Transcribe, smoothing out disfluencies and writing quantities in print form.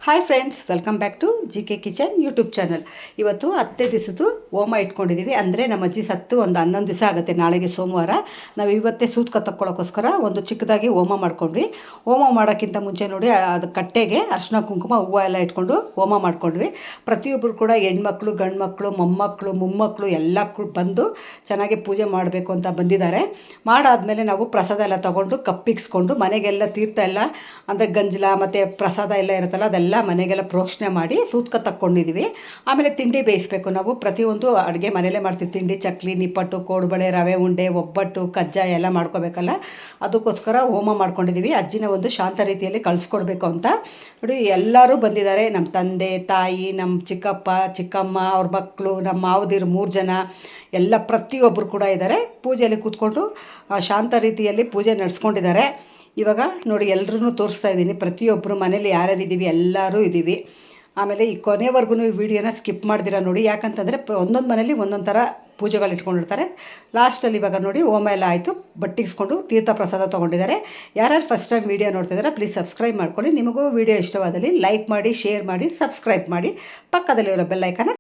Hi friends, welcome back to G K kitchen YouTube channel. ಇವತ್ತು 10 ದಿವಸದ್ದು ಹೋಮ ಇಟ್ಕೊಂಡಿದ್ದೀವಿ. ಅಂದರೆ ನಮ್ಮ ಅಜ್ಜಿ ಸತ್ತು ಒಂದು 11 ದಿವಸ ಆಗುತ್ತೆ. ನಾಳೆಗೆ ಸೋಮವಾರ. ನಾವು ಇವತ್ತೇ ಸೂತ್ಕ ತಕ್ಕೊಳ್ಳೋಕ್ಕೋಸ್ಕರ ಒಂದು ಚಿಕ್ಕದಾಗಿ ಹೋಮ ಮಾಡ್ಕೊಂಡ್ವಿ. ಹೋಮ ಮಾಡೋಕ್ಕಿಂತ ಮುಂಚೆ ನೋಡಿ, ಅದು ಕಟ್ಟೆಗೆ ಅರ್ಶಿನ ಕುಂಕುಮ ಹೂವು ಎಲ್ಲ ಇಟ್ಕೊಂಡು ಹೋಮ ಮಾಡ್ಕೊಂಡ್ವಿ. ಪ್ರತಿಯೊಬ್ಬರು ಕೂಡ ಹೆಣ್ಮಕ್ಳು, ಗಂಡು ಮಕ್ಕಳು, ಮೊಮ್ಮಕ್ಕಳು, ಮೊಮ್ಮಕ್ಕಳು ಎಲ್ಲ ಬಂದು ಚೆನ್ನಾಗಿ ಪೂಜೆ ಮಾಡಬೇಕು ಅಂತ ಬಂದಿದ್ದಾರೆ. ಮಾಡಾದಮೇಲೆ ನಾವು ಪ್ರಸಾದ ಎಲ್ಲ ತೊಗೊಂಡು ಕಪ್ಪಿಕ್ಸ್ಕೊಂಡು ಮನೆಗೆಲ್ಲ ತೀರ್ಥ ಎಲ್ಲ ಅಂದರೆ ಗಂಜಲ ಮತ್ತು ಪ್ರಸಾದ ಎಲ್ಲ ಇರುತ್ತಲ್ಲ, ಅದೆಲ್ಲ ಮನೆಗೆಲ್ಲ ಪ್ರೋಕ್ಷಣೆ ಮಾಡಿ ಸೂತ್ಕ ತಕ್ಕೊಂಡಿದ್ದೀವಿ. ಆಮೇಲೆ ತಿಂಡಿ ಬೇಯಿಸಬೇಕು. ನಾವು ಪ್ರತಿಯೊಂದು ಅಡುಗೆ ಮನೆಯಲ್ಲೇ ಮಾಡ್ತೀವಿ. ತಿಂಡಿ, ಚಕ್ಲಿ, ನಿಪ್ಪಟ್ಟು, ಕೋಡುಬಳೆ, ರವೆ ಉಂಡೆ, ಒಬ್ಬಟ್ಟು, ಕಜ್ಜಾಯ ಎಲ್ಲ ಮಾಡ್ಕೋಬೇಕಲ್ಲ, ಅದಕ್ಕೋಸ್ಕರ ಹೋಮ ಮಾಡ್ಕೊಂಡಿದ್ದೀವಿ. ಅಜ್ಜಿನ ಒಂದು ಶಾಂತ ರೀತಿಯಲ್ಲಿ ಕಳಿಸ್ಕೊಡ್ಬೇಕು ಅಂತ. ನೋಡಿ, ಎಲ್ಲರೂ ಬಂದಿದ್ದಾರೆ. ನಮ್ಮ ತಂದೆ ತಾಯಿ, ನಮ್ಮ ಚಿಕ್ಕಪ್ಪ ಚಿಕ್ಕಮ್ಮ, ಅವ್ರ ಮಕ್ಕಳು, ನಮ್ಮ ಮಾವದಿರು 3 ಜನ ಎಲ್ಲ ಪ್ರತಿಯೊಬ್ಬರು ಕೂಡ ಇದ್ದಾರೆ. ಪೂಜೆಯಲ್ಲಿ ಕೂತ್ಕೊಂಡು ಶಾಂತ ರೀತಿಯಲ್ಲಿ ಪೂಜೆ ನಡೆಸ್ಕೊಂಡಿದ್ದಾರೆ. ಇವಾಗ ನೋಡಿ, ಎಲ್ಲರೂ ತೋರಿಸ್ತಾ ಇದ್ದೀನಿ. ಪ್ರತಿಯೊಬ್ಬರು ಮನೇಲಿ ಯಾರ್ಯಾರು ಇದ್ದೀವಿ ಎಲ್ಲರೂ ಇದ್ದೀವಿ. ಆಮೇಲೆ ಈ ಕೊನೆವರೆಗೂ ಈ ವಿಡಿಯೋನ ಸ್ಕಿಪ್ ಮಾಡ್ದಿರ ನೋಡಿ. ಯಾಕಂತಂದರೆ ಒಂದೊಂದು ಮನೇಲಿ ಒಂದೊಂದು ಥರ ಪೂಜೆಗಳು ಇಟ್ಕೊಂಡಿರ್ತಾರೆ. ಲಾಸ್ಟಲ್ಲಿ ಇವಾಗ ನೋಡಿ ಹೋಮ ಎಲ್ಲ ಆಯಿತು, ಬಟ್ಟಿಸ್ಕೊಂಡು ತೀರ್ಥ ಪ್ರಸಾದ ತೊಗೊಂಡಿದ್ದಾರೆ. ಯಾರ್ಯಾರು ಫಸ್ಟ್ ಟೈಮ್ ವೀಡಿಯೋ ನೋಡ್ತಿದ್ದಾರೆ ಪ್ಲೀಸ್ ಸಬ್ಸ್ಕ್ರೈಬ್ ಮಾಡ್ಕೊಳ್ಳಿ. ನಿಮಗೂ ವೀಡಿಯೋ ಇಷ್ಟವಾದಲ್ಲಿ ಲೈಕ್ ಮಾಡಿ, ಶೇರ್ ಮಾಡಿ, ಸಬ್ಸ್ಕ್ರೈಬ್ ಮಾಡಿ. ಪಕ್ಕದಲ್ಲಿರೋ ಬೆಲ್ ಐಕಾನ